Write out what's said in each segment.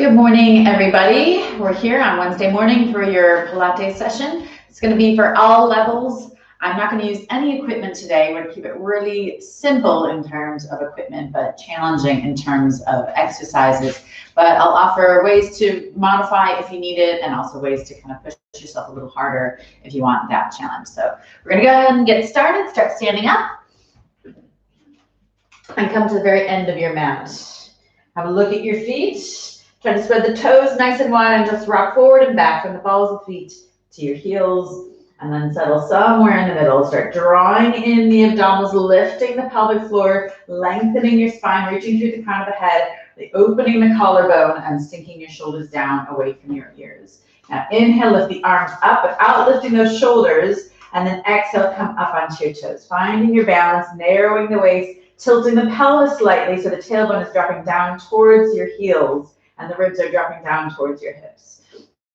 Good morning, everybody. We're here on Wednesday morning for your Pilates session. It's going to be for all levels. I'm not going to use any equipment today. We're going to keep it really simple in terms of equipment, but challenging in terms of exercises. But I'll offer ways to modify if you need it, and also ways to kind of push yourself a little harder if you want that challenge. So we're going to go ahead and get started. Start standing up and come to the very end of your mat. Have a look at your feet. Try to spread the toes nice and wide and just rock forward and back from the balls of the feet to your heels, and then settle somewhere in the middle. Start drawing in the abdominals, lifting the pelvic floor, lengthening your spine, reaching through the crown of the head, opening the collarbone and sinking your shoulders down away from your ears. Now inhale, lift the arms up without lifting those shoulders, and then exhale, come up onto your toes. Finding your balance, narrowing the waist, tilting the pelvis slightly so the tailbone is dropping down towards your heels and the ribs are dropping down towards your hips.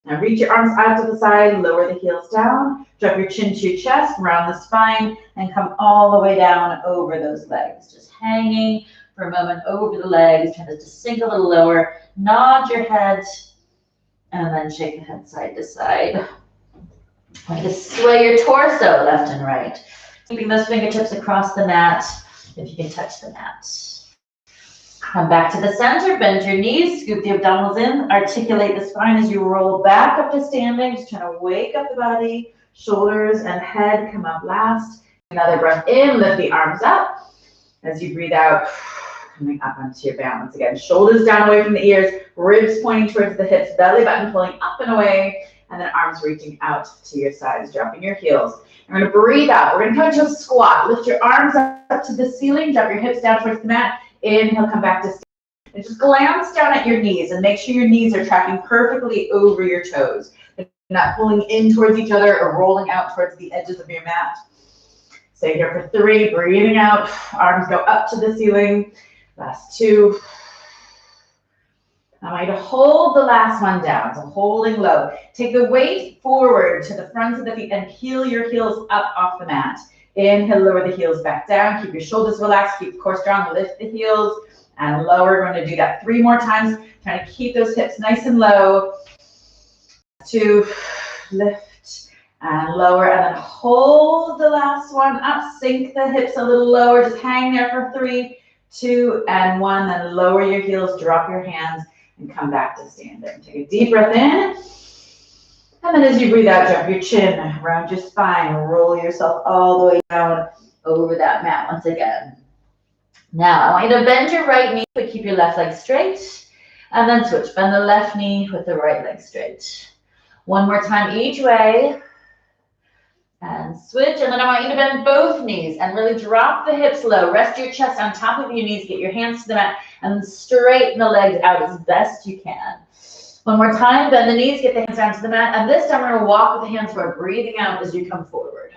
Now reach your arms out to the side, lower the heels down, drop your chin to your chest, round the spine, and come all the way down over those legs. Just hanging for a moment over the legs, try to just sink a little lower, nod your head, and then shake the head side to side. Try to sway your torso left and right, keeping those fingertips across the mat if you can touch the mat. Come back to the center, bend your knees, scoop the abdominals in, articulate the spine as you roll back up to standing, just trying to wake up the body, shoulders and head come up last. Another breath in, lift the arms up. As you breathe out, coming up onto your balance again. Shoulders down away from the ears, ribs pointing towards the hips, belly button pulling up and away, and then arms reaching out to your sides, dropping your heels. We're going to breathe out. We're going to come into a squat. Lift your arms up to the ceiling, drop your hips down towards the mat. Inhale, come back to stand. And just glance down at your knees and make sure your knees are tracking perfectly over your toes. They're not pulling in towards each other or rolling out towards the edges of your mat. Stay here for 3, breathing out. Arms go up to the ceiling. Last 2. I want you to hold the last one down, so holding low. Take the weight forward to the fronts of the feet and peel your heels up off the mat. Inhale, lower the heels back down. Keep your shoulders relaxed. Keep the core strong. Lift the heels and lower. We're going to do that 3 more times. Trying to keep those hips nice and low. 2, lift and lower, and then hold the last one up. Sink the hips a little lower. Just hang there for 3, 2, and 1. Then lower your heels. Drop your hands and come back to standing. Take a deep breath in. And then as you breathe out, drop your chin around your spine. Roll yourself all the way down over that mat once again. Now, I want you to bend your right knee, but keep your left leg straight. And then switch. Bend the left knee with the right leg straight. 1 more time each way. And switch. And then I want you to bend both knees and really drop the hips low. Rest your chest on top of your knees. Get your hands to the mat and straighten the legs out as best you can. 1 more time, bend the knees, get the hands down to the mat, and this time we're going to walk with the hands forward, breathing out as you come forward.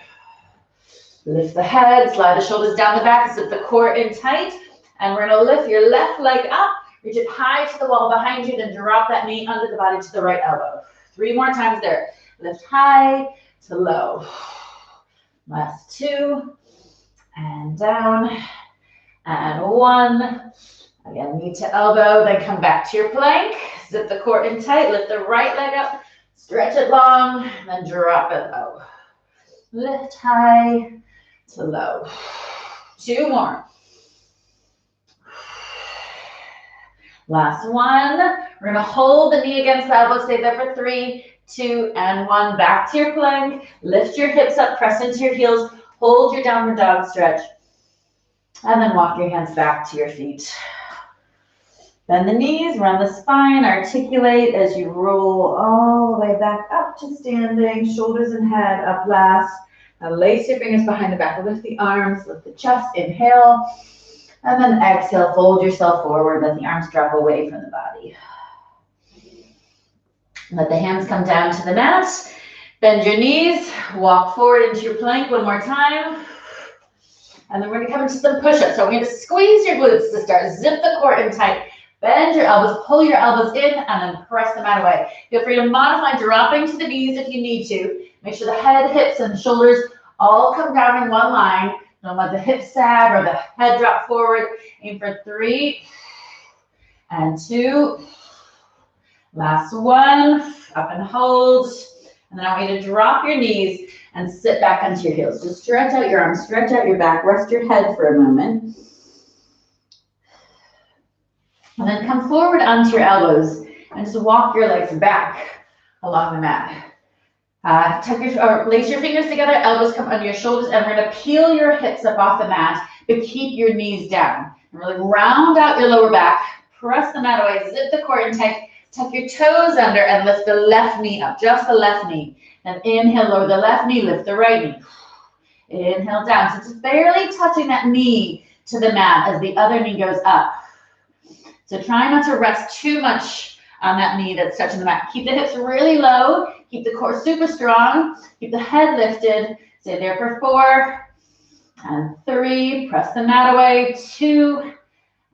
Lift the head, slide the shoulders down the back, zip the core in tight, and we're going to lift your left leg up, reach it high to the wall behind you, then drop that knee under the body to the right elbow. 3 more times there. Lift high to low. Last 2, and down, and 1. Again, knee to elbow, then come back to your plank. Zip the core in tight, lift the right leg up, stretch it long, then drop it low. Lift high to low. 2 more. Last 1. We're going to hold the knee against the elbow, stay there for 3, 2, and 1. Back to your plank. Lift your hips up, press into your heels, hold your downward dog stretch, and then walk your hands back to your feet. Bend the knees, run the spine, articulate as you roll all the way back up to standing, shoulders and head up last. Now lace your fingers behind the back, lift the arms, lift the chest, inhale, and then exhale, fold yourself forward, let the arms drop away from the body. Let the hands come down to the mat, bend your knees, walk forward into your plank 1 more time. And then we're gonna come into some push-ups. So we're gonna squeeze your glutes to start, zip the core in tight. Bend your elbows, pull your elbows in, and then press them out away. Feel free to modify dropping to the knees if you need to. Make sure the head, hips, and shoulders all come down in one line. Don't let the hips sag or the head drop forward. Aim for 3 and 2 Last one, up and hold. And then I want you to drop your knees and sit back onto your heels. Just stretch out your arms, stretch out your back, rest your head for a moment. And then come forward onto your elbows and just walk your legs back along the mat. Lace your fingers together, elbows come under your shoulders, and we're gonna peel your hips up off the mat, but keep your knees down. And really round out your lower back, press the mat away, zip the core in tight, tuck your toes under, and lift the left knee up, just the left knee. Then inhale, lower the left knee, lift the right knee. Inhale down, so just barely touching that knee to the mat as the other knee goes up. So try not to rest too much on that knee that's touching the mat. Keep the hips really low, keep the core super strong, keep the head lifted. Stay there for 4 and 3, press the mat away, 2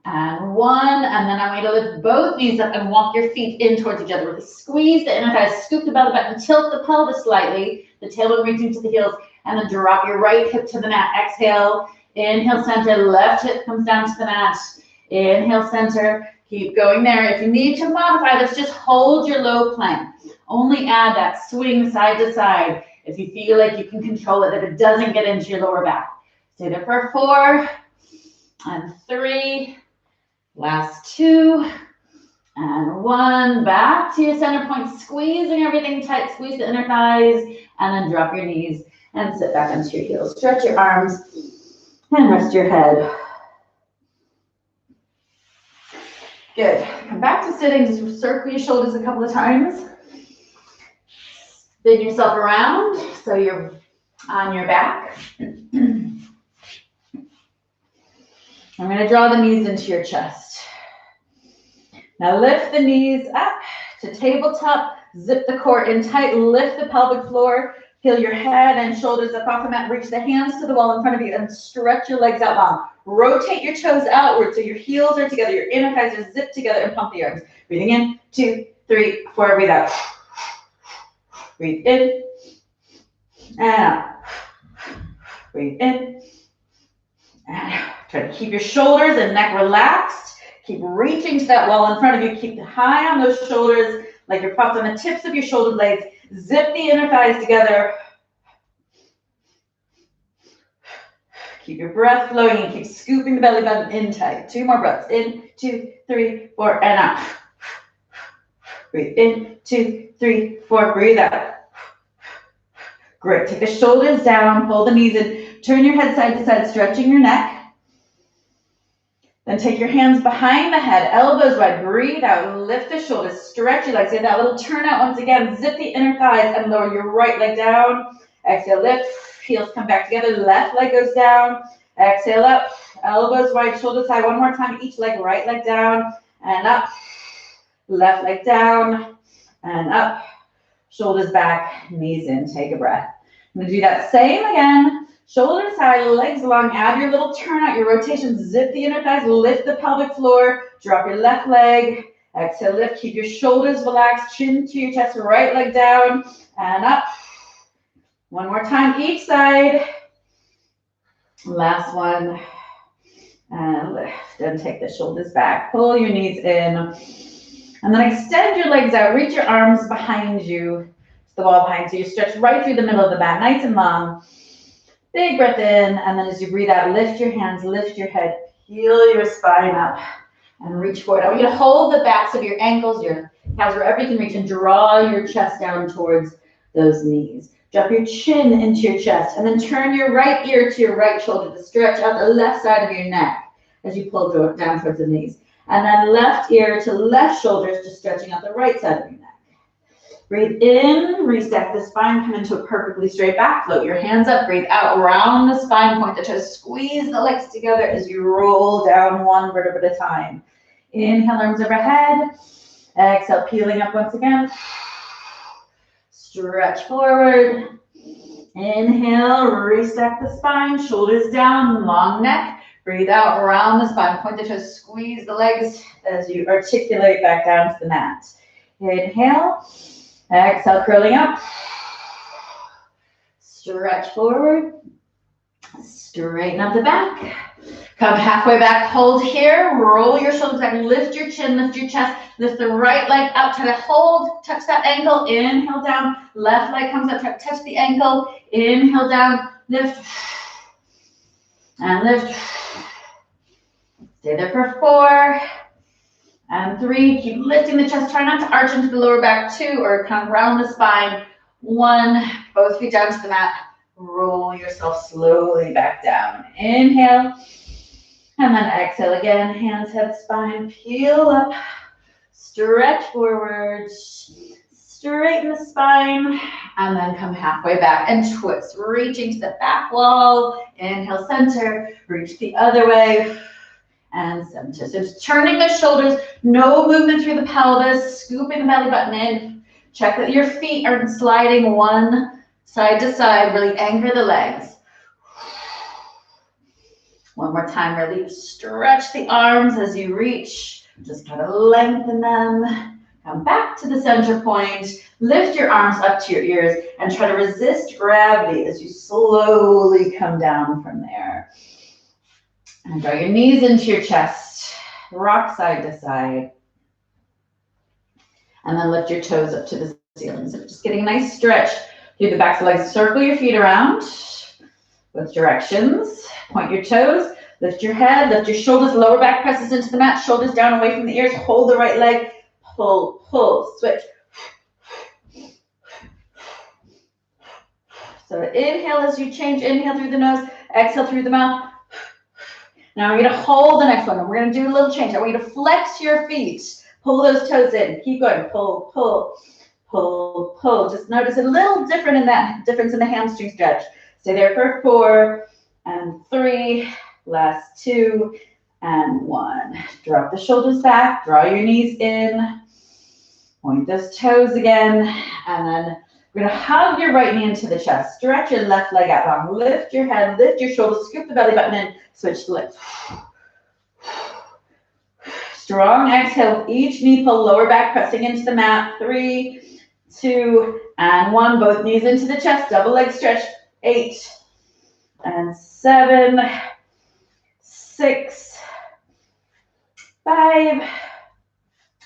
and 1, and then I want you to lift both knees up and walk your feet in towards each other. Really squeeze the inner thighs, scoop the belly button, tilt the pelvis slightly, the tailbone reaching to the heels, and then drop your right hip to the mat. Exhale, inhale, center, left hip comes down to the mat. Inhale, center, keep going there. If you need to modify this, just hold your low plank. Only add that swing side to side if you feel like you can control it, that it doesn't get into your lower back. Stay there for 4 and 3, last 2 and 1. Back to your center point, squeezing everything tight, squeeze the inner thighs, and then drop your knees and sit back onto your heels. Stretch your arms and rest your head. Good. Come back to sitting. Just circle your shoulders a couple of times. Spin yourself around so you're on your back. I'm going to draw the knees into your chest. Now lift the knees up to tabletop. Zip the core in tight. Lift the pelvic floor. Peel your head and shoulders up off the mat. Reach the hands to the wall in front of you and stretch your legs out long. Rotate your toes outward so your heels are together. Your inner thighs are zipped together, and pump the arms. Breathing in, 2, 3, 4. Breathe out. Breathe in and out. Breathe in and out. Try to keep your shoulders and neck relaxed. Keep reaching to that wall in front of you. Keep high on those shoulders, like your props on the tips of your shoulder blades. Zip the inner thighs together. Keep your breath flowing and keep scooping the belly button in tight. 2 more breaths. In, 2, 3, 4, and out. Breathe in, 2, 3, 4. Breathe out. Great. Take the shoulders down, pull the knees in. Turn your head side to side, stretching your neck. Then take your hands behind the head, elbows wide. Breathe out, lift the shoulders, stretch your legs. Get that little turn out once again. Zip the inner thighs and lower your right leg down. Exhale, lift. Heels come back together. Left leg goes down. Exhale up. Elbows wide, shoulders high. One more time. Each leg, right leg down and up. Left leg down and up. Shoulders back, knees in. Take a breath. I'm going to do that same again. Shoulders high, legs long. Add your little turn out, your rotation. Zip the inner thighs. Lift the pelvic floor. Drop your left leg. Exhale, lift. Keep your shoulders relaxed. Chin to your chest. Right leg down and up. One more time each side. Last one. And lift. And take the shoulders back. Pull your knees in. And then extend your legs out. Reach your arms behind you. The wall behind you. Stretch right through the middle of the mat. Nice and long. Big breath in. And then as you breathe out, lift your hands, lift your head. Heel your spine up. And reach forward. I want you to hold the backs of your ankles, your calves, wherever you can reach, and draw your chest down towards those knees. Drop your chin into your chest, and then turn your right ear to your right shoulder to stretch out the left side of your neck as you pull down towards the knees. And then left ear to left shoulders, just stretching out the right side of your neck. Breathe in, restack the spine, come into a perfectly straight back. Float your hands up, breathe out, round the spine, point the toes, squeeze the legs together as you roll down one vertebra at a time. Inhale, arms overhead. Exhale, peeling up once again. Stretch forward. Inhale, restack the spine, shoulders down, long neck. Breathe out, round the spine, point the toes, squeeze the legs as you articulate back down to the mat. Inhale. Exhale, curling up. Stretch forward. Straighten up the back. Come halfway back, hold here, roll your shoulders back, lift your chin, lift your chest, lift the right leg up, try to hold, touch that ankle, inhale down, left leg comes up, try to touch the ankle, inhale down, lift, and lift. Stay there for 4, and 3, keep lifting the chest, try not to arch into the lower back, 2, or kind of round the spine, 1, both feet down to the mat, roll yourself slowly back down, inhale, and then exhale again, hands, head, spine, peel up, stretch forward, straighten the spine, and then come halfway back and twist, reaching to the back wall, inhale, center, reach the other way, and center. So just turning the shoulders, no movement through the pelvis, scooping the belly button in, check that your feet aren't sliding one side to side, really anchor the legs. One more time, really stretch the arms as you reach. Just kind of lengthen them. Come back to the center point. Lift your arms up to your ears and try to resist gravity as you slowly come down from there. And draw your knees into your chest. Rock side to side. And then lift your toes up to the ceiling. So just getting a nice stretch through the backs of the legs. Circle your feet around with directions. Point your toes, lift your head, lift your shoulders, lower back presses into the mat, shoulders down away from the ears, hold the right leg, pull, pull, switch. So inhale as you change, inhale through the nose, exhale through the mouth. Now we're gonna hold the next one, and we're gonna do a little change. I want you to flex your feet, pull those toes in, keep going, pull, pull, pull, pull. Just notice a little difference in the hamstring stretch. Stay there for 4, and 3, last 2, and 1. Drop the shoulders back, draw your knees in, point those toes again, and then we're gonna hug your right knee into the chest, stretch your left leg out long, lift your head, lift your shoulders, scoop the belly button in, switch to lift. Strong exhale, each knee pull, lower back pressing into the mat, 3, 2, and 1, both knees into the chest, double leg stretch, 8, and 7, 6, 5,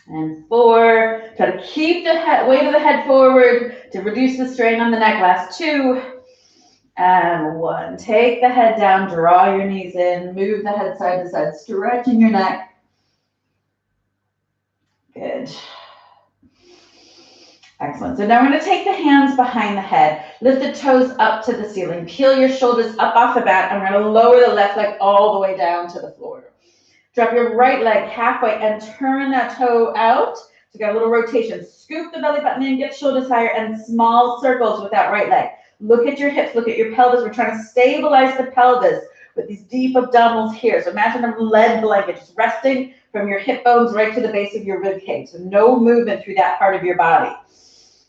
and 4. Try to keep the weight of the head forward to reduce the strain on the neck. Last 2, and 1. Take the head down, draw your knees in, move the head side to side, stretching your neck. Good. Excellent. So now we're going to take the hands behind the head, lift the toes up to the ceiling, peel your shoulders up off the mat, and we're going to lower the left leg all the way down to the floor. Drop your right leg halfway and turn that toe out. So you got a little rotation. Scoop the belly button in, get shoulders higher, and small circles with that right leg. Look at your hips, look at your pelvis. We're trying to stabilize the pelvis with these deep abdominals here. So imagine a lead blanket just resting from your hip bones right to the base of your rib cage. So no movement through that part of your body.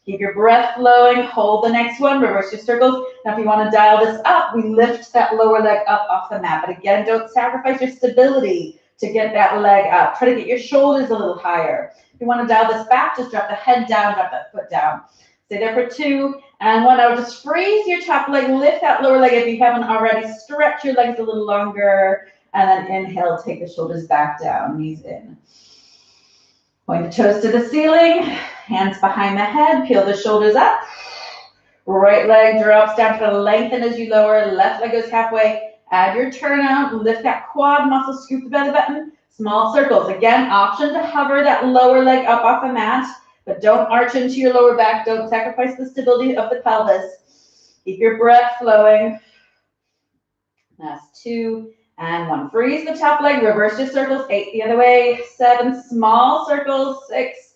Keep your breath flowing. Hold the next one. Reverse your circles. Now, if you want to dial this up, we lift that lower leg up off the mat. But again, don't sacrifice your stability to get that leg up. Try to get your shoulders a little higher. If you want to dial this back, just drop the head down, drop that foot down. Stay there for 2 and 1. Now just freeze your top leg, lift that lower leg if you haven't already. Stretch your legs a little longer. And then inhale, take the shoulders back down, knees in. Point the toes to the ceiling, hands behind the head, peel the shoulders up. Right leg drops down to lengthen as you lower, left leg goes halfway. Add your turnout, lift that quad muscle, scoop the belly button, small circles. Again, option to hover that lower leg up off the mat, but don't arch into your lower back. Don't sacrifice the stability of the pelvis. Keep your breath flowing. Last 2 and 1. Freeze the top leg, reverse your circles, 8 the other way, 7 small circles, 6,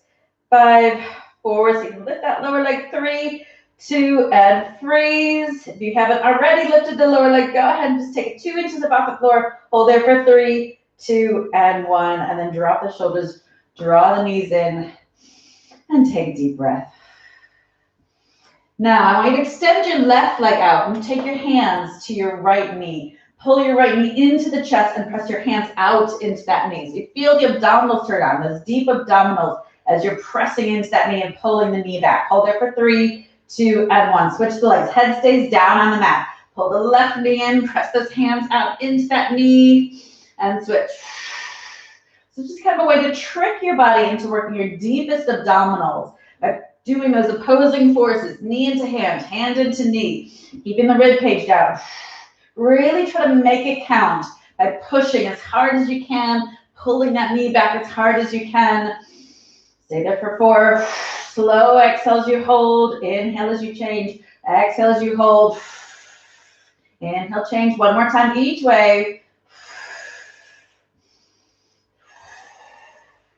5, 4. So you can lift that lower leg, 3, 2, and freeze. If you haven't already lifted the lower leg, go ahead and just take it 2 inches up off the floor. Hold there for 3, 2, and 1, and then drop the shoulders, draw the knees in, and take a deep breath. Now, I want you to extend your left leg out and take your hands to your right knee. Pull your right knee into the chest and press your hands out into that knee. So you feel the abdominals turn on, those deep abdominals as you're pressing into that knee and pulling the knee back. Hold there for 3, 2, and 1. Switch the legs. Head stays down on the mat. Pull the left knee in, press those hands out into that knee. and switch. So just kind of a way to trick your body into working your deepest abdominals by doing those opposing forces, knee into hand, hand into knee, keeping the rib cage down. Really try to make it count by pushing as hard as you can, pulling that knee back as hard as you can. Stay there for 4. Slow exhale as you hold. Inhale as you change. Exhale as you hold. Inhale, change. One more time each way.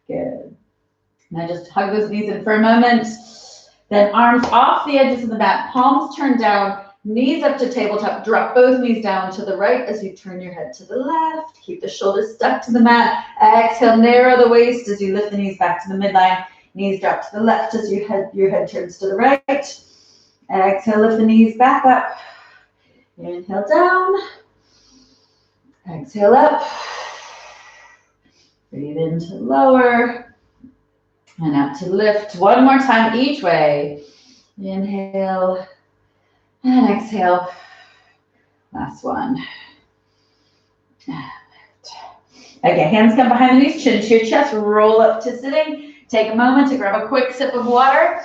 Good. Now just hug those knees in for a moment. Then arms off the edges of the mat, palms turned down, knees up to tabletop. Drop both knees down to the right as you turn your head to the left. Keep the shoulders stuck to the mat. Exhale, narrow the waist as you lift the knees back to the midline. Knees drop to the left as your head turns to the right. Exhale, lift the knees back up. Inhale down. Exhale up. Breathe in to lower. And out to lift. One more time each way. Inhale. And exhale. Last one. Okay, hands come behind the knees, chin to your chest, roll up to sitting. Take a moment to grab a quick sip of water.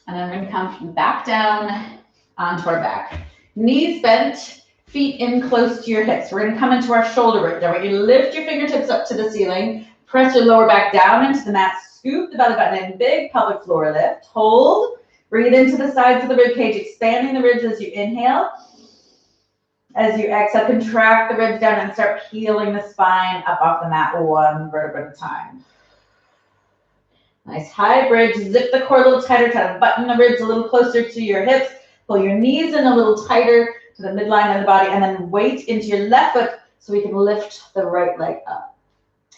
And then we're going to come back down onto our back. Knees bent, feet in close to your hips. We're going to come into our shoulder root. Now we're going to lift your fingertips up to the ceiling. Press your lower back down into the mat. Scoop the belly button in. Big pelvic floor lift. Hold. Breathe into the sides of the rib cage, expanding the ribs as you inhale. As you exhale, contract the ribs down and start peeling the spine up off the mat, one vertebra at a time. Nice high bridge. Zip the core a little tighter. Try to button the ribs a little closer to your hips. Pull your knees in a little tighter to the midline of the body, and then weight into your left foot so we can lift the right leg up.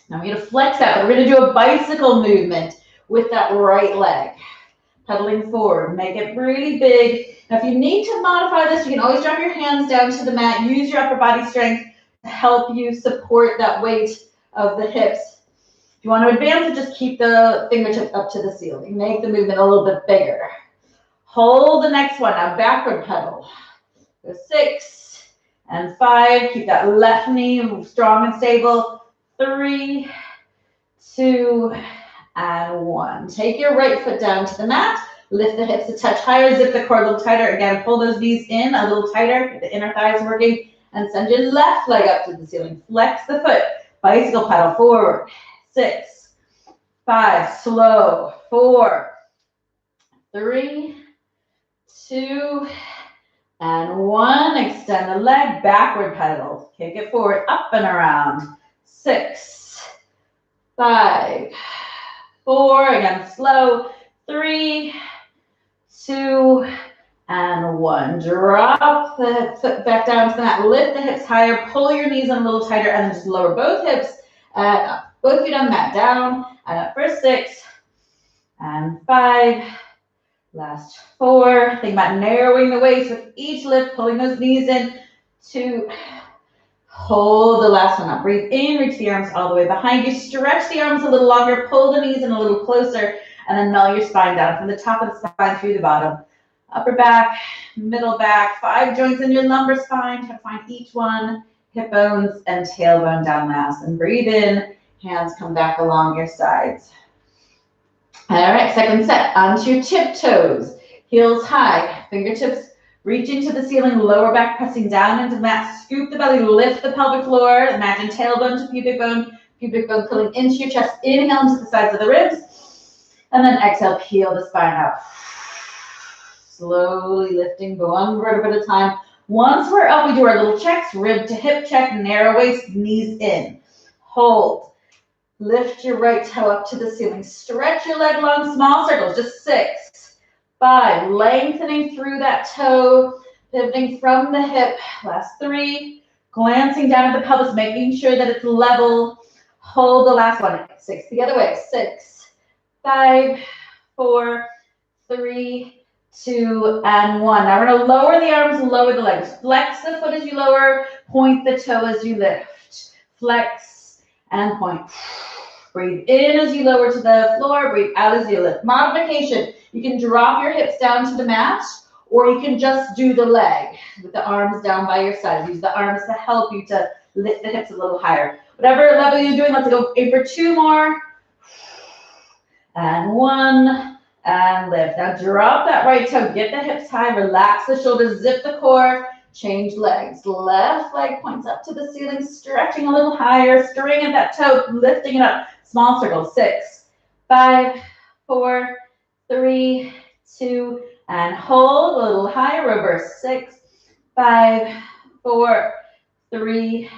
Now we're going to flex that, but we're going to do a bicycle movement with that right leg. Pedaling forward, make it really big. Now if you need to modify this, you can always drop your hands down to the mat. Use your upper body strength to help you support that weight of the hips. If you want to advance it, just keep the fingertips up to the ceiling. Make the movement a little bit bigger. Hold the next one. Now backward pedal. Go 6 and 5. Keep that left knee strong and stable. 3, 2, and 1. Take your right foot down to the mat. Lift the hips a touch higher. Zip the core a little tighter. Again, pull those knees in a little tighter. Get the inner thighs working. And send your left leg up to the ceiling. Flex the foot. Bicycle pedal forward. 6, 5. Slow. 4, 3, 2, and 1. Extend the leg. Backward pedal. Kick it forward. Up and around. 6, 5, 4, again, slow, 3, 2, and 1. Drop the foot back down to the mat. Lift the hips higher. Pull your knees in a little tighter, and then just lower both hips and up. Both feet on the mat. Down and up for 6 and 5. Last 4. Think about narrowing the waist with each lift, pulling those knees in. 2. Hold the last one up. Breathe in, reach the arms all the way behind you. Stretch the arms a little longer. Pull the knees in a little closer. And then mellow your spine down from the top of the spine through the bottom. Upper back, middle back. 5 joints in your lumbar spine. Try to find each one. Hip bones and tailbone down last. And breathe in. Hands come back along your sides. All right, second set. Onto your tiptoes. Heels high. Fingertips reaching to the ceiling, lower back pressing down into the mat. Scoop the belly, lift the pelvic floor. Imagine tailbone to pubic bone pulling into your chest. Inhale into the sides of the ribs. And then exhale, peel the spine out. Slowly lifting one vertebra at a time. Once we're up, we do our little checks. Rib to hip check, narrow waist, knees in. Hold. Lift your right toe up to the ceiling. Stretch your leg long, small circles, just 6, 5, lengthening through that toe, pivoting from the hip. Last 3, glancing down at the pelvis, making sure that it's level. Hold the last one. 6, the other way. 6, 5, 4, 3, 2, and 1. Now we're going to lower the arms, lower the legs. Flex the foot as you lower, point the toe as you lift. Flex and point. Breathe in as you lower to the floor. Breathe out as you lift. Modification. You can drop your hips down to the mat, or you can just do the leg with the arms down by your side. Use the arms to help you to lift the hips a little higher. Whatever level you're doing, let's go in for 2 more. And 1, and lift. Now drop that right toe, get the hips high, relax the shoulders, zip the core, change legs. Left leg points up to the ceiling, stretching a little higher, stirring at that toe, lifting it up. Small circle, 6, 5, 4, 3, 2, and hold a little higher, reverse, 6, 5, 4, 3,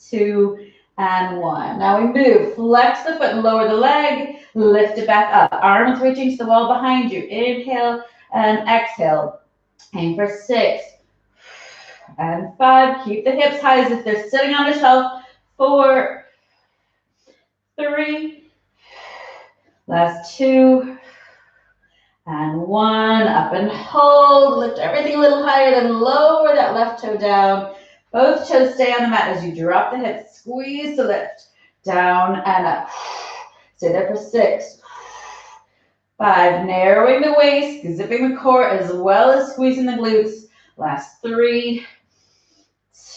2, and 1. Now we move, flex the foot and lower the leg, lift it back up. Arms reaching to the wall behind you. Inhale and exhale. Aim for 6 and 5. Keep the hips high as if they're sitting on a shelf. 4, 3, last 2, and 1. Up and hold. Lift everything a little higher, then lower that left toe down. Both toes stay on the mat as you drop the hips. Squeeze to lift. Down and up. Stay there for 6, 5. Narrowing the waist, zipping the core as well as squeezing the glutes. Last 3,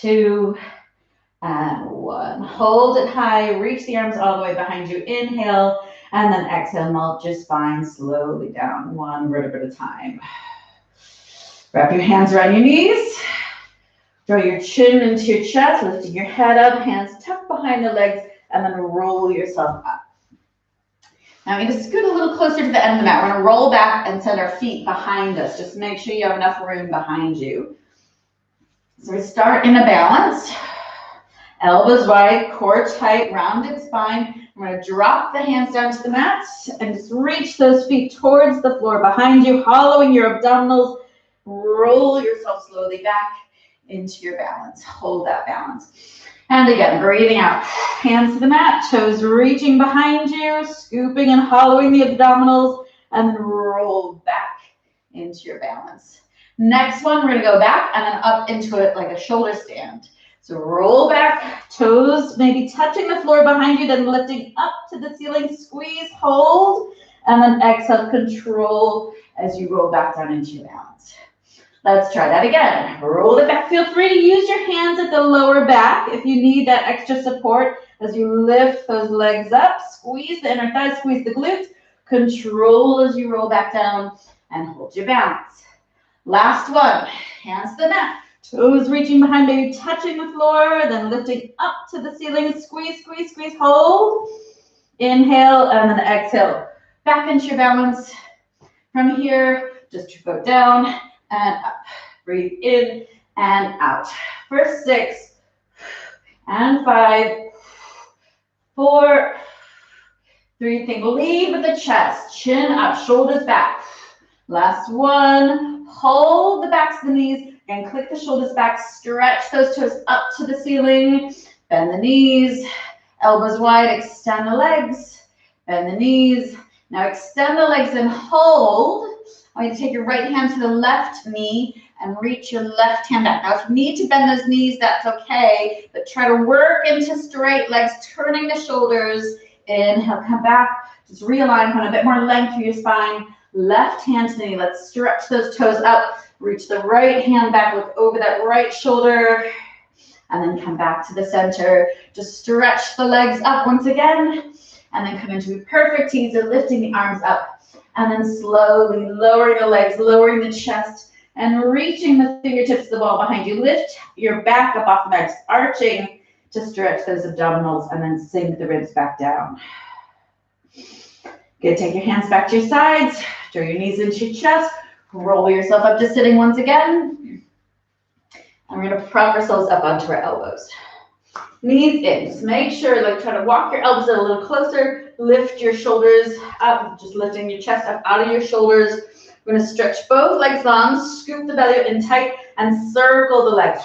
2, and 1. Hold it high. Reach the arms all the way behind you. Inhale. And then exhale, melt your spine slowly down, 1 vertebra at a time. Wrap your hands around your knees. Draw your chin into your chest, lifting your head up, hands tucked behind the legs, and then roll yourself up. Now we're going to scoot a little closer to the end of the mat. We're going to roll back and set our feet behind us. Just make sure you have enough room behind you. So we start in a balance. Elbows wide, core tight, rounded spine. I'm going to drop the hands down to the mat and just reach those feet towards the floor behind you, hollowing your abdominals. Roll yourself slowly back into your balance. Hold that balance. And again, breathing out. Hands to the mat, toes reaching behind you, scooping and hollowing the abdominals, and roll back into your balance. Next one, we're going to go back and then up into it like a shoulder stand. So roll back, toes maybe touching the floor behind you, then lifting up to the ceiling, squeeze, hold, and then exhale, control as you roll back down into your balance. Let's try that again. Roll it back. Feel free to use your hands at the lower back if you need that extra support as you lift those legs up. Squeeze the inner thighs, squeeze the glutes. Control as you roll back down and hold your balance. Last one. Hands to the mat. Toes reaching behind, maybe touching the floor, then lifting up to the ceiling. Squeeze, squeeze, squeeze, hold. Inhale and then exhale. Back into your balance. From here, just your foot down and up. Breathe in and out. For 6 and 5, 4, 3. Think, lead with the chest. Chin up, shoulders back. Last one. Hold the backs of the knees and click the shoulders back. Stretch those toes up to the ceiling. Bend the knees. Elbows wide. Extend the legs. Bend the knees. Now extend the legs and hold. I want you to take your right hand to the left knee and reach your left hand back. Now, if you need to bend those knees, that's okay, but try to work into straight legs, turning the shoulders. Inhale, come back. Just realign, find a bit more length through your spine. Left hand to the knee. Let's stretch those toes up. Reach the right hand back, look over that right shoulder, and then come back to the center. Just stretch the legs up once again, and then come into a perfect teaser, lifting the arms up. And then slowly lowering the legs, lowering the chest, and reaching the fingertips to the wall behind you. Lift your back up off the mat, arching to stretch those abdominals, and then sink the ribs back down. Good, take your hands back to your sides, draw your knees into your chest, roll yourself up to sitting once again. And we're gonna prop ourselves up onto our elbows. Knees in, just make sure, like try to walk your elbows a little closer, lift your shoulders up, just lifting your chest up out of your shoulders. We're gonna stretch both legs long, scoop the belly in tight, and circle the legs.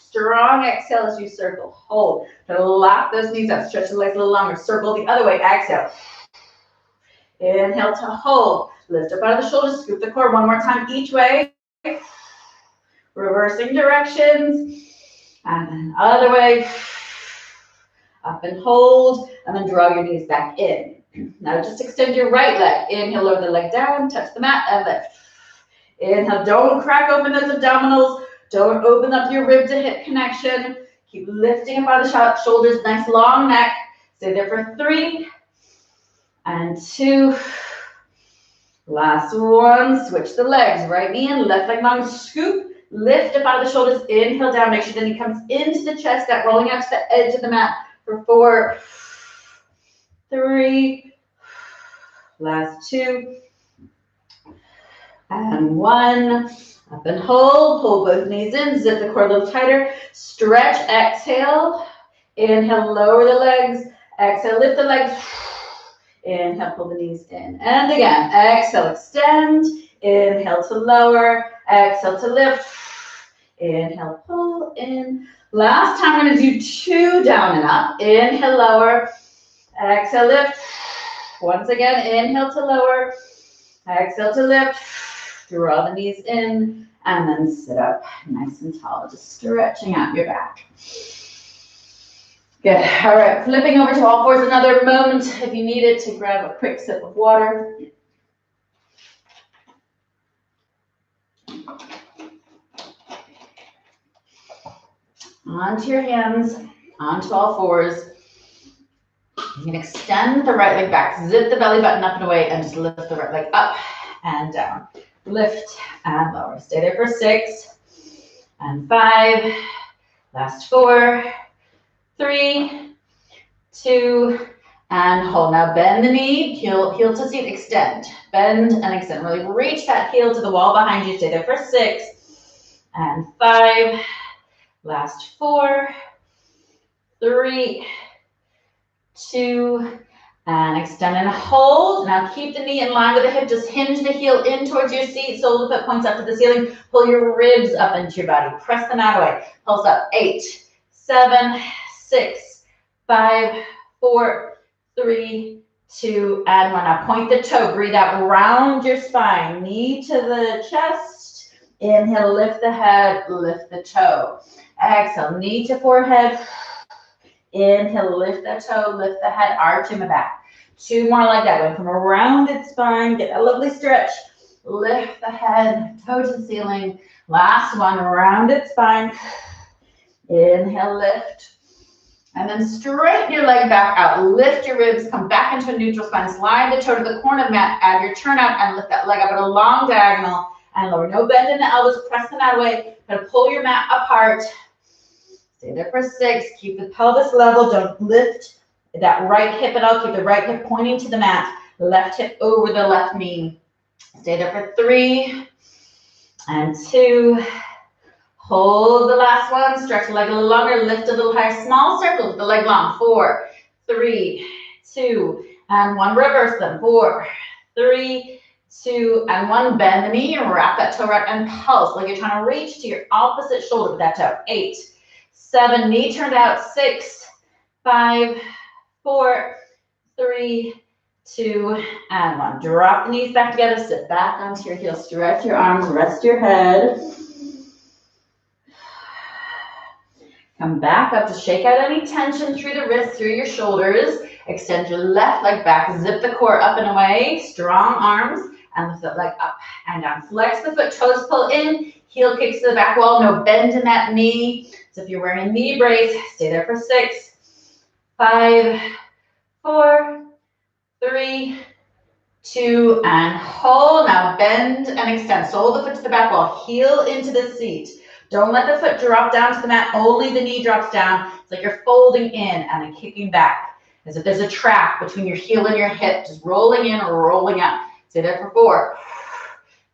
Strong exhale as you circle, hold. To lock those knees up, stretch the legs a little longer, circle the other way, exhale. Inhale to hold, lift up out of the shoulders, scoop the core one more time each way. Reversing directions, and then other way. Up and hold, and then draw your knees back in. Now just extend your right leg. Inhale, lower the leg down, touch the mat, and lift. Inhale, don't crack open those abdominals. Don't open up your rib to hip connection. Keep lifting up by the shoulders, nice long neck. Stay there for 3 and 2. Last one, switch the legs. Right knee in, left leg long, scoop. Lift up out of the shoulders, inhale down. Make sure the knee comes into the chest, that rolling out to the edge of the mat for 4, 3, last 2, and 1. Up and hold, pull both knees in, zip the core a little tighter, stretch, exhale, inhale, lower the legs, exhale, lift the legs, inhale, pull the knees in, and again, exhale, extend, inhale to lower, exhale to lift, inhale, pull in. Last time, we're going to do 2 down and up, inhale, lower, exhale, lift, once again, inhale to lower, exhale to lift, draw the knees in, and then sit up nice and tall, just stretching out your back. Good. All right, flipping over to all fours, another moment if you need it to grab a quick sip of water. Onto your hands, onto all fours. You can extend the right leg back, zip the belly button up and away, and just lift the right leg up and down. Lift and lower. Stay there for 6 and 5. Last 4, 3, 2, and hold. Now bend the knee, heel to seat, extend. Bend and extend. Really reach that heel to the wall behind you. Stay there for 6 and 5. Last 4, 3, 2, and extend and hold. Now keep the knee in line with the hip. Just hinge the heel in towards your seat. Sole of the foot points up to the ceiling. Pull your ribs up into your body. Press the mat away. Pulse up. 8, 7, 6, 5, 4, 3, 2, and 1. Now point the toe. Breathe out. Round your spine. Knee to the chest. Inhale. Lift the head. Lift the toe. Exhale. Knee to forehead. Inhale, lift that toe, lift the head, arch in the back. 2 more like that. Going from a rounded spine, get a lovely stretch. Lift the head, toe to the ceiling. Last one, rounded spine. Inhale, lift. And then straighten your leg back out. Lift your ribs, come back into a neutral spine. Slide the toe to the corner of the mat, add your turnout, and lift that leg up at a long diagonal. And lower. No bend in the elbows, press the mat away. Gonna pull your mat apart. Stay there for 6. Keep the pelvis level. Don't lift that right hip at all. Keep the right hip pointing to the mat. Left hip over the left knee. Stay there for 3 and 2. Hold the last one. Stretch the leg a little longer. Lift a little higher. Small circles with the leg long. 4, 3, 2, and 1. Reverse them. 4, 3, 2, and 1. Bend the knee. Wrap that toe around and pulse like you're trying to reach to your opposite shoulder with that toe. 8, 7, knee turned out. 6, 5, 4, 3, 2, and 1. Drop the knees back together. Sit back onto your heels. Stretch your arms. Rest your head. Come back up to shake out any tension through the wrists, through your shoulders. Extend your left leg back. Zip the core up and away. Strong arms. And lift that leg up and down. Flex the foot. Toes pull in. Heel kicks to the back wall. No bend in that knee. So if you're wearing a knee brace, stay there for 6, 5, 4, 3, 2, and hold. Now bend and extend. Sole of the foot to the back wall. Heel into the seat. Don't let the foot drop down to the mat. Only the knee drops down. It's like you're folding in and then kicking back. As if there's a track between your heel and your hip. Just rolling in or rolling out. Stay there for 4,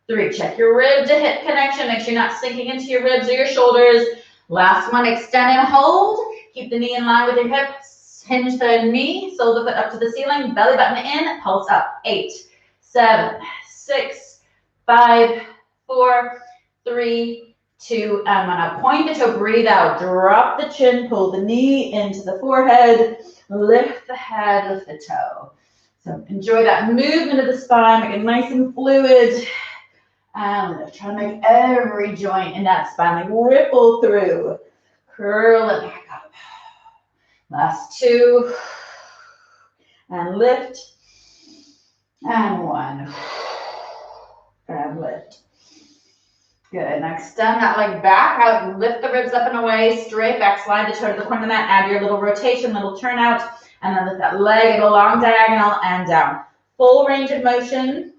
3. Check your rib to hip connection. Make sure you're not sinking into your ribs or your shoulders. Last one, extend and hold. Keep the knee in line with your hips. Hinge the knee, sole of the foot up to the ceiling, belly button in, pulse up. 8, 7, 6, 5, 4, 3, 2, and 1. Now point the toe, breathe out. Drop the chin, pull the knee into the forehead. Lift the head, lift the toe. So enjoy that movement of the spine, make it nice and fluid. And try to make every joint in that spine like ripple through. Curl it back up. Last 2. And lift. And 1. And lift. Good. Now extend that leg back out. Lift the ribs up and away. Straight back. Slide the toe to the corner of the mat. Add your little rotation, little turn out. And then lift that leg, go long diagonal and down. Full range of motion.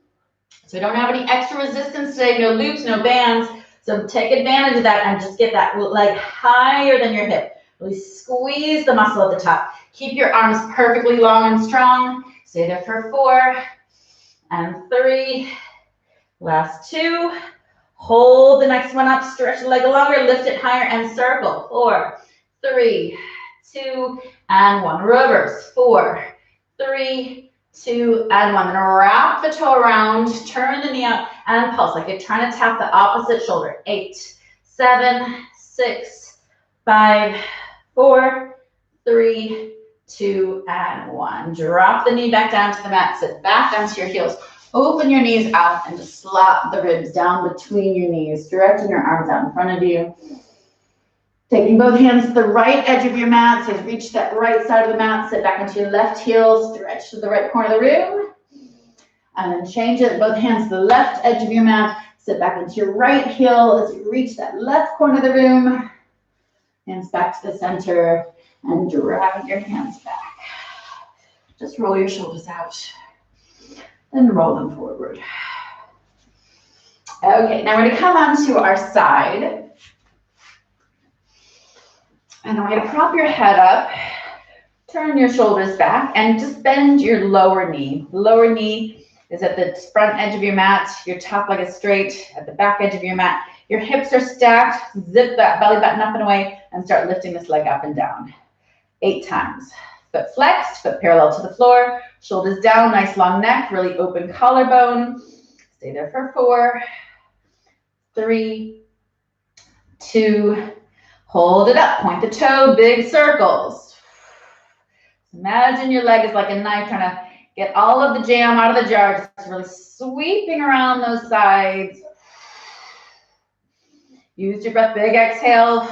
So we don't have any extra resistance today. No loops, no bands. So take advantage of that and just get that leg higher than your hip. Really squeeze the muscle at the top. Keep your arms perfectly long and strong. Stay there for 4 and 3. Last 2. Hold the next one up. Stretch the leg longer. Lift it higher and circle. 4, 3, 2, and 1. Reverse. 4, 3, 2, and 1. Then wrap the toe around. Turn the knee out and pulse like you're trying to tap the opposite shoulder. 8, 7, 6, 5, 4, 3, 2, and 1. Drop the knee back down to the mat. Sit back down to your heels. Open your knees out and just slap the ribs down between your knees, directing your arms out in front of you. Taking both hands to the right edge of your mat, so reach that right side of the mat, sit back into your left heel, stretch to the right corner of the room, and then change it, both hands to the left edge of your mat, sit back into your right heel as you reach that left corner of the room, hands back to the center, and drag your hands back. Just roll your shoulders out. And roll them forward. Okay, now we're going to come onto our side. And I'm going to prop your head up, turn your shoulders back, and just bend your lower knee. Lower knee is at the front edge of your mat. Your top leg is straight at the back edge of your mat. Your hips are stacked. Zip that belly button up and away and start lifting this leg up and down. 8 times. Foot flexed, foot parallel to the floor, shoulders down, nice long neck, really open collarbone. Stay there for 4, 3, 2, hold it up, point the toe, big circles. Imagine your leg is like a knife trying to get all of the jam out of the jar, just really sweeping around those sides. Use your breath, big exhale.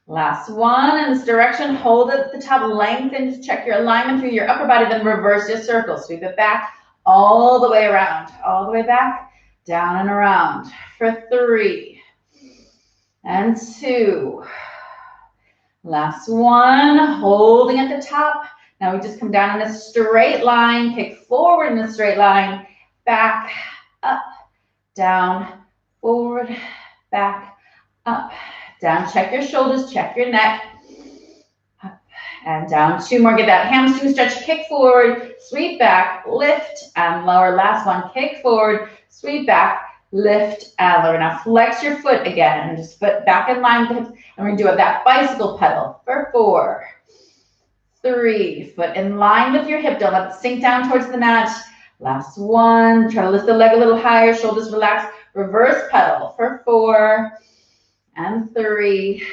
Last one in this direction. Hold it at the top, lengthen, just check your alignment through your upper body, then reverse your circle. Sweep it back all the way around, all the way back, down and around for 3 and 2. Last one, holding at the top. Now we just come down in a straight line, kick forward in a straight line, back, up, down, forward, back, up, down. Check your shoulders, check your neck. Up and down. 2 more. Get that hamstring stretch. Kick forward, sweep back, lift and lower. Last one. Kick forward, sweep back, lift and lower. Now flex your foot again and just foot back in line with the hips. And we're going to do that bicycle pedal for 4, 3. Foot in line with your hip. Don't let it sink down towards the mat. Last one. Try to lift the leg a little higher. Shoulders relaxed. Reverse pedal for 4 and 3,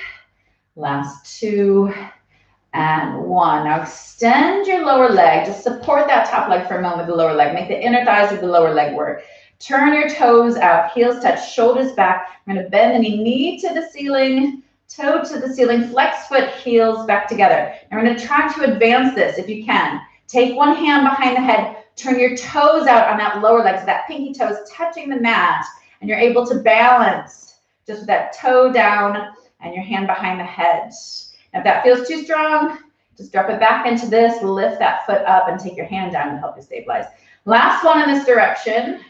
last 2 and 1. Now extend your lower leg. Just support that top leg for a moment with the lower leg. Make the inner thighs of the lower leg work. Turn your toes out, heels touch, shoulders back. We're going to bend the knee to the ceiling, toe to the ceiling, flex foot, heels back together. And we're going to try to advance this if you can. Take one hand behind the head, turn your toes out on that lower leg so that pinky toe is touching the mat, and you're able to balance just with that toe down and your hand behind the head. Now, if that feels too strong, just drop it back into this, lift that foot up and take your hand down to help you stabilize. Last one in this direction.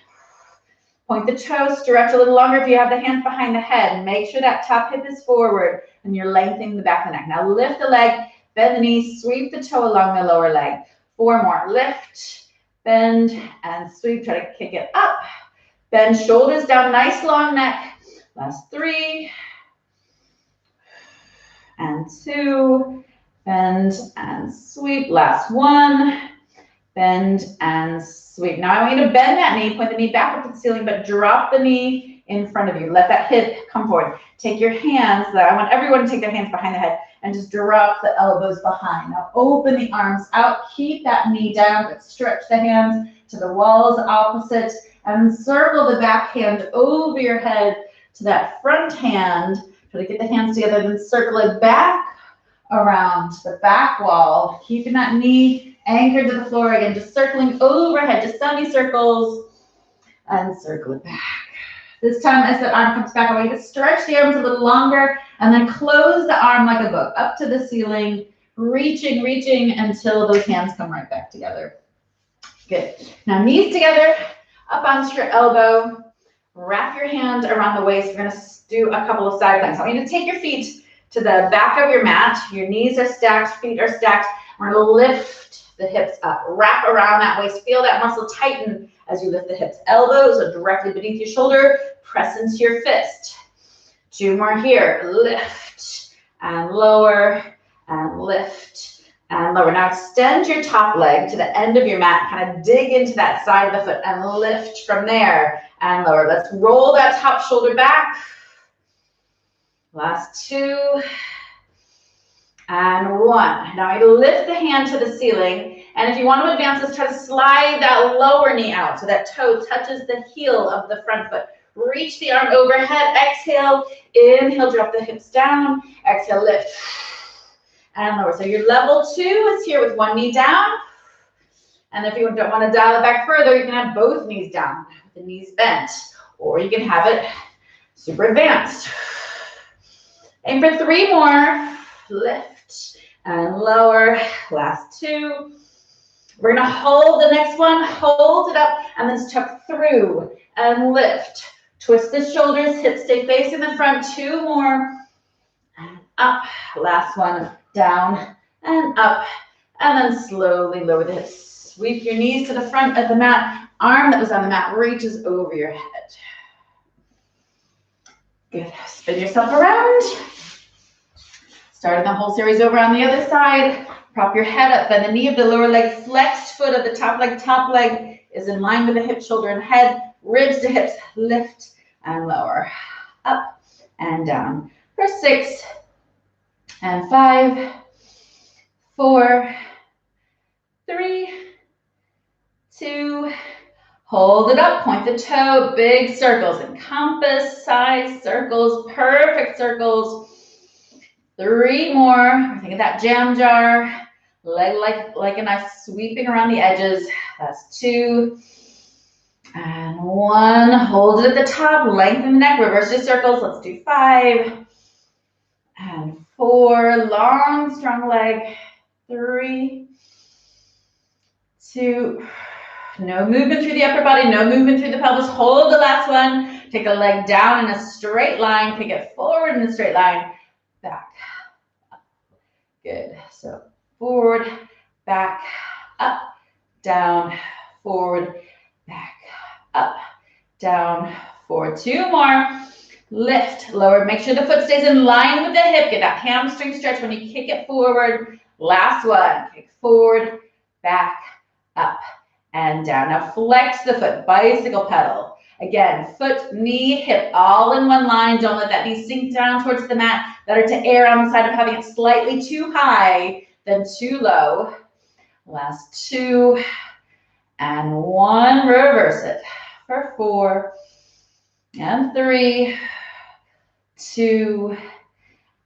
Point the toes, stretch a little longer if you have the hands behind the head. Make sure that top hip is forward and you're lengthening the back of the neck. Now lift the leg, bend the knee, sweep the toe along the lower leg. 4 more. Lift, bend, and sweep. Try to kick it up. Bend shoulders down, nice long neck. Last 3 and 2, bend and sweep. Last 1, bend and sweep. Now I want you to bend that knee, point the knee back up to the ceiling, but drop the knee in front of you. Let that hip come forward. Take your hands, I want everyone to take their hands behind the head and just drop the elbows behind. Now open the arms out, keep that knee down, but stretch the hands to the walls opposite and circle the back hand over your head to that front hand. Try to get the hands together, then circle it back around the back wall, keeping that knee anchored to the floor again, just circling overhead, just semicircles, and circle it back. This time as the arm comes back, I want you to stretch the arms a little longer and then close the arm like a book up to the ceiling, reaching until those hands come right back together. Good. Now knees together, up onto your elbow, wrap your hand around the waist. We're gonna do a couple of side planks. I want you to take your feet to the back of your mat. Your knees are stacked, feet are stacked. We're gonna lift the hips up, wrap around that waist. Feel that muscle tighten as you lift the hips. Elbows are directly beneath your shoulder. Press into your fist. 2 more here. Lift and lower and lift and lower. Now extend your top leg to the end of your mat. Kind of dig into that side of the foot and lift from there and lower. Let's roll that top shoulder back. Last 2 and 1. Now you lift the hand to the ceiling, and if you want to advance this, try to slide that lower knee out so that toe touches the heel of the front foot. Reach the arm overhead. Exhale, inhale, drop the hips down. Exhale, lift and lower. So your level 2 is here with one knee down, and if you don't want to dial it back further, you can have both knees down, the knees bent, or you can have it super advanced. Aim for 3 more. Lift and lower. Last 2. We're going to hold the next one. Hold it up and then tuck through and lift. Twist the shoulders. Hips stay facing the front. 2 more. And up. Last one. Down and up. And then slowly lower the hips. Sweep your knees to the front of the mat. Arm that was on the mat reaches over your head. Good. Spin yourself around. Starting the whole series over on the other side. Prop your head up, bend the knee of the lower leg, flexed foot of the top leg is in line with the hip, shoulder, and head. Ribs to hips, lift and lower. Up and down. For 6 and 5, 4, 3, 2, hold it up, point the toe, big circles, encompass size circles, perfect circles. 3 more. Think of that jam jar. Leg like a knife sweeping around the edges. That's 2 and 1. Hold it at the top. Lengthen the neck. Reverse your circles. Let's do 5 and 4. Long, strong leg. 3, 2. No movement through the upper body. No movement through the pelvis. Hold the last one. Take a leg down in a straight line. Take it forward in a straight line. Back. Good. So forward, back, up, down, forward, back, up, down, forward. 2 more. Lift, lower. Make sure the foot stays in line with the hip. Get that hamstring stretch when you kick it forward. Last one. Kick forward, back, up, and down. Now flex the foot. Bicycle pedal. Again, foot, knee, hip, all in one line. Don't let that knee sink down towards the mat. Better to err on the side of having it slightly too high than too low. Last 2 and 1. Reverse it for 4 and 3, 2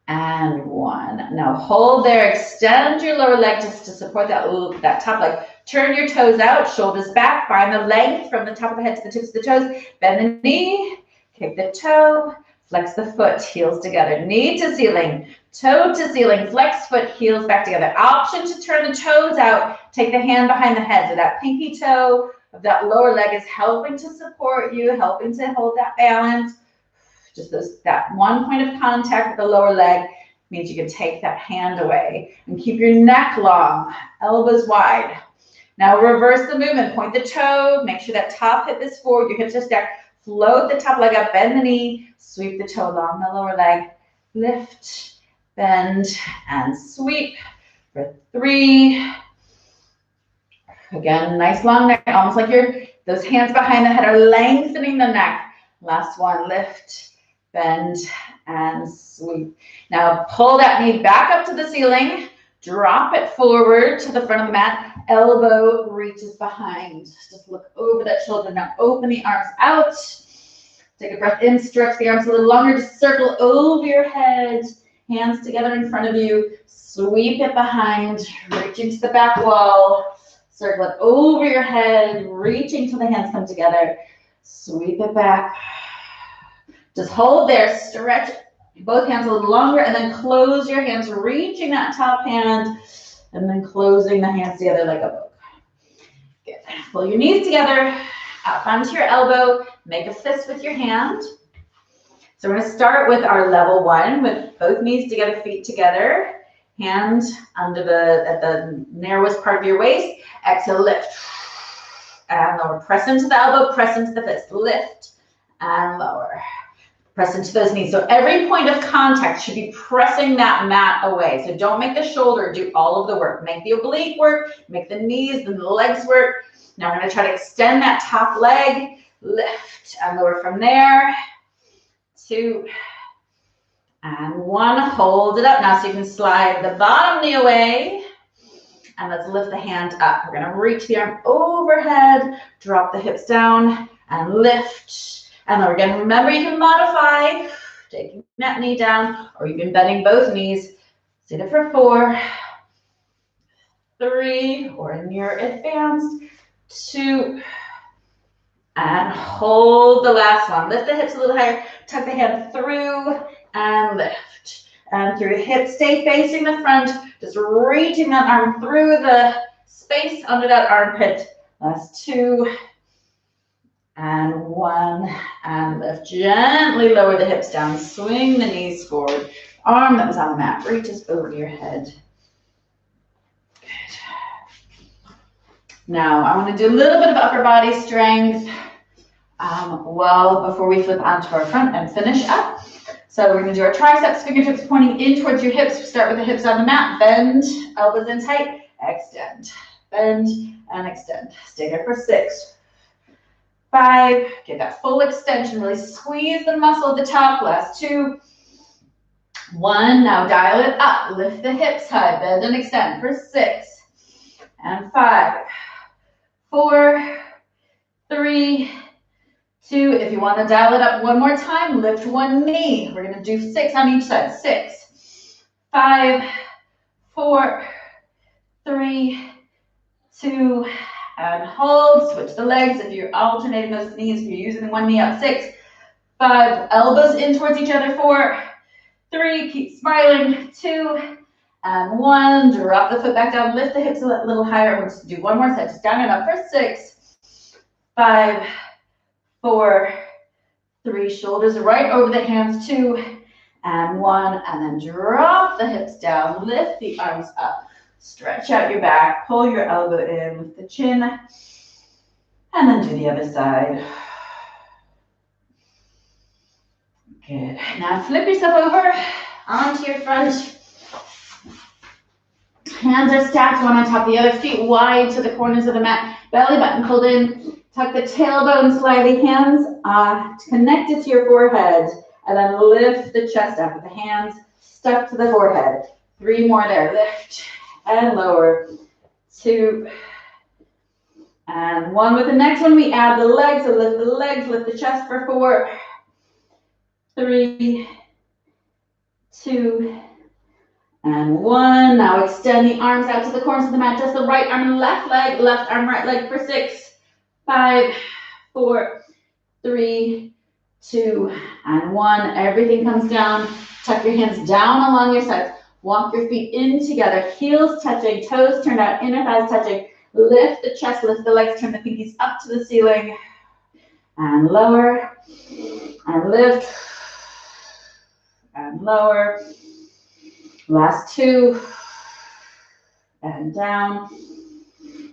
and 1. Now hold there. Extend your lower leg just to support that top leg. Turn your toes out, shoulders back. Find the length from the top of the head to the tips of the toes. Bend the knee, kick the toe, flex the foot, heels together. Knee to ceiling, toe to ceiling, flex foot, heels back together. Option to turn the toes out. Take the hand behind the head. So that pinky toe of that lower leg is helping to support you, helping to hold that balance. Just that one point of contact with the lower leg means you can take that hand away. And keep your neck long, elbows wide. Now reverse the movement. Point the toe. Make sure that top hip is forward. Your hips are stacked. Float the top leg up. Bend the knee. Sweep the toe along the lower leg. Lift, bend, and sweep for 3. Again, nice long neck. Almost like those hands behind the head are lengthening the neck. Last one. Lift, bend, and sweep. Now pull that knee back up to the ceiling. Drop it forward to the front of the mat. Elbow reaches behind. Just look over that shoulder. Now open the arms out. Take a breath in. Stretch the arms a little longer. Just circle over your head. Hands together in front of you. Sweep it behind, reaching to the back wall. Circle it over your head, reaching till the hands come together. Sweep it back. Just hold there, stretch both hands a little longer, and then close your hands, reaching that top hand, and then closing the hands together like a book. Good. Pull your knees together, up onto your elbow, make a fist with your hand. So we're going to start with our level one with both knees together, feet together, hand under at the narrowest part of your waist. Exhale, lift and lower. Press into the elbow, press into the fist. Lift and lower. Press into those knees. So every point of contact should be pressing that mat away. So don't make the shoulder do all of the work. Make the oblique work, make the knees and the legs work. Now we're going to try to extend that top leg. Lift and lower from there. 2 and 1. Hold it up now so you can slide the bottom knee away. And let's lift the hand up. We're going to reach the arm overhead, drop the hips down, and lift. And then again, remember you can modify, taking that knee down, or even bending both knees. Sit it for 4, 3, or in your advanced, 2, and hold the last one. Lift the hips a little higher, tuck the hand through, and lift. And through hips, stay facing the front, just reaching that arm through the space under that armpit. Last 2, and 1, and lift. Gently lower the hips down, swing the knees forward. Arm that was on the mat reaches over your head. Good. Now I want to do a little bit of upper body strength before we flip onto our front and finish up. So we're going to do our triceps, fingertips pointing in towards your hips. Start with the hips on the mat. Bend, elbows in tight, extend. Bend and extend. Stay there for 6, 5, get that full extension, really squeeze the muscle at the top. Last 2, 1, now dial it up, lift the hips high, bend and extend for 6, and 5, 4, 3, 2, if you want to dial it up one more time, lift one knee. We're going to do 6 on each side. 6, 5, 4, 3, 2, and hold. Switch the legs. If you're alternating those knees, if you're using one knee up. 6, 5, elbows in towards each other. 4, 3, keep smiling. 2, and 1. Drop the foot back down. Lift the hips a little higher. We'll just do one more set. Just down and up for 6, 5, 4, 3, shoulders right over the hands. 2, and 1, and then drop the hips down. Lift the arms up. Stretch out your back, pull your elbow in with the chin, and then do the other side. Good. Now flip yourself over onto your front. Hands are stacked one on top of the other, feet wide to the corners of the mat, belly button pulled in. Tuck the tailbone slightly, hands connected to your forehead, and then lift the chest up with the hands stuck to the forehead. 3 more there. Lift and lower. 2, and 1. With the next one, we add the legs. So lift the legs, lift the chest for 4, 3, 2, and 1. Now extend the arms out to the corners of the mat. Just the right arm and left leg, left arm, right leg for 6, 5, 4, 3, 2, and 1. Everything comes down. Tuck your hands down along your sides. Walk your feet in together, heels touching, toes turned out, inner thighs touching. Lift the chest, lift the legs, turn the pinkies up to the ceiling. And lower, and lift, and lower. Last 2, and down.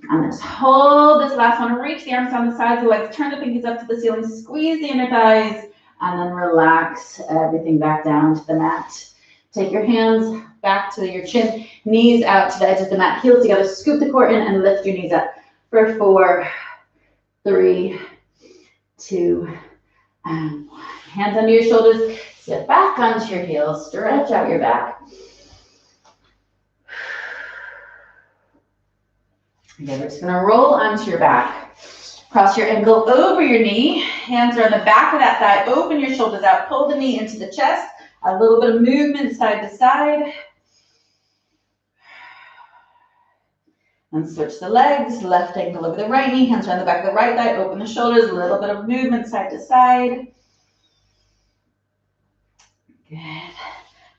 And just hold this last one. Reach the arms down the sides of the legs, turn the pinkies up to the ceiling, squeeze the inner thighs, and then relax everything back down to the mat. Take your hands back to your chin, knees out to the edge of the mat, heels together, scoop the core in and lift your knees up for 4, 3, 2, and 1. Hands under your shoulders, sit back onto your heels, stretch out your back. Okay, we're just gonna roll onto your back. Cross your ankle over your knee, hands are on the back of that thigh, open your shoulders out, pull the knee into the chest, A little bit of movement side to side. And switch the legs, left ankle over the right knee, hands around the back of the right thigh, open the shoulders, a little bit of movement side to side. Good.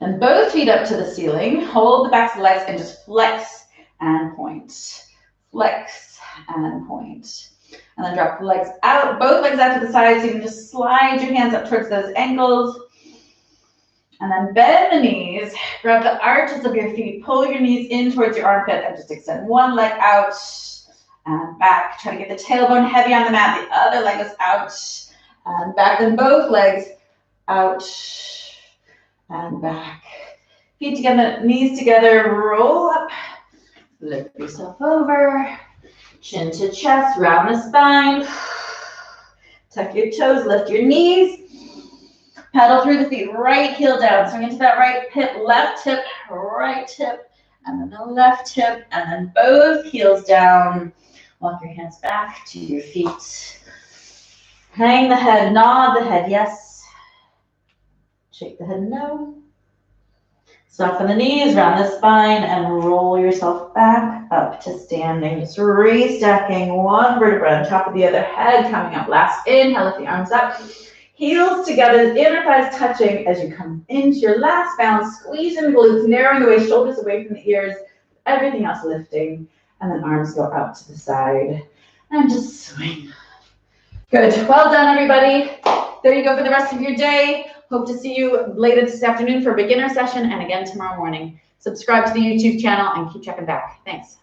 And both feet up to the ceiling, hold the backs of the legs and just flex and point. Flex and point. And then drop the legs out, both legs out to the side, so you can just slide your hands up towards those ankles. And then bend the knees, grab the arches of your feet, pull your knees in towards your armpit and just extend one leg out and back. Try to get the tailbone heavy on the mat, the other leg is out and back. Then both legs out and back. Feet together, knees together, roll up, lift yourself over, chin to chest, round the spine, tuck your toes, lift your knees. Pedal through the feet, right heel down, swing into that right hip, left hip, right hip, and then the left hip, and then both heels down. Walk your hands back to your feet. Hang the head, nod the head, yes. Shake the head, no. Soften the knees, round the spine, and roll yourself back up to standing. Just restacking one vertebra on top of the other, head coming up. Last inhale, lift the arms up. Heels together, inner thighs touching as you come into your last balance. Squeeze in the glutes, narrowing the waist, shoulders away from the ears, everything else lifting. And then arms go out to the side. And just swing. Good. Well done, everybody. There you go for the rest of your day. Hope to see you later this afternoon for a beginner session and again tomorrow morning. Subscribe to the YouTube channel and keep checking back. Thanks.